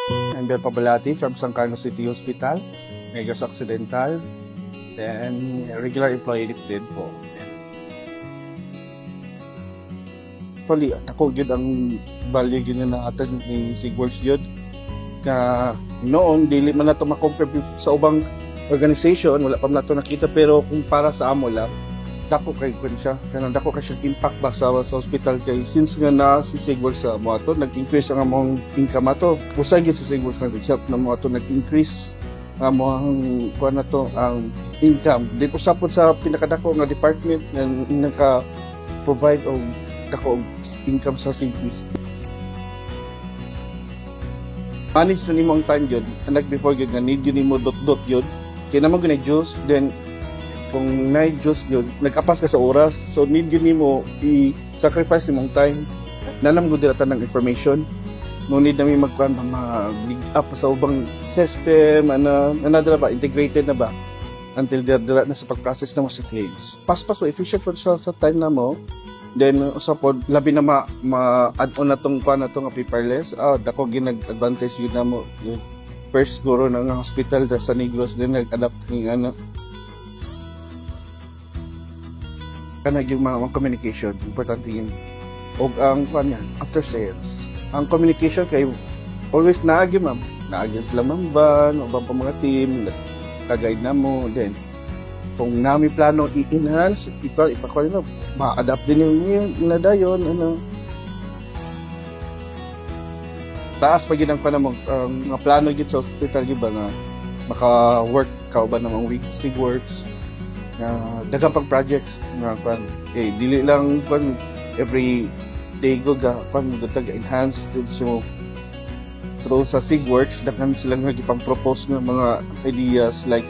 I'm Bel Pabalati from San Carlos City Hospital, Negros Occidental, then regular employee din po. Actually, ako yun ang value yun na natin ni Sigworks yun. Ka noon, dili man na ito makompare sa ubang organization, wala pa man na ito nakita, pero kung para sa amo lang, dako kay kun siya, kanang dako kay siya impact ba sa hospital kay since nga na si Sigworks sa mo ato nag-increase ang among income ato. Usay gyud si Sigworks nag-help na mo ato nag-increase ang among kuan na to ang income. Di usapon sa pinakadako nga department nga naka-provide og dako og income sa city. Manage na nimo ang time yun, anak before yun nga need yun nimo dot yun. Kaya naman yun juice, then kung na-juice yun, nagkapas ka sa oras, so need yun mo i-sacrifice mong time. Nanam ko dirata ng information. No need namin mag-dig up sa ubang system, nadala ba, integrated na ba? Until dira na sa pag-process na mo sa claims. Pas-pas, so efficient for sa time na mo. Then, usapod, labi na ma-add-on na itong nga paperless. Dako ginag-advantage yun na mo. Yung first guro ng hospital sa Negros, then nag-adapt ng yung mga communication, importante yun. O ang after sales. Ang communication kay always naagi ma'am. Naagi sila ma'am ba, o ba pa mga team, kag-guide na mo, then kung nami plano i-enhance, ipakuha na, ma-adapt din yung nadayon, taas pag yun ang panamang, mga plano yun sa hospital, ba nga, maka-work ka ba namang week, Sigworks, dagang pang projects nga dili lang every day go enhance so through sa Sigworks dagan sila nga gipang propose nga mga ideas like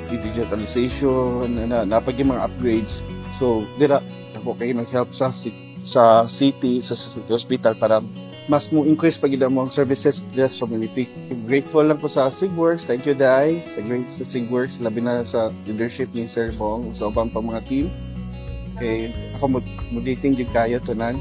digitalization napag yung mga upgrades so dira ako kay nag-help sa city sa hospital para mas mo increase pag mo ang services sa community. Grateful lang po sa Sigworks. Thank you, Dai. Sa Sigworks, labi na sa leadership ni Sir Bong, sa ubang pang mga team. Okay, ako mo dating din kayo, tunan.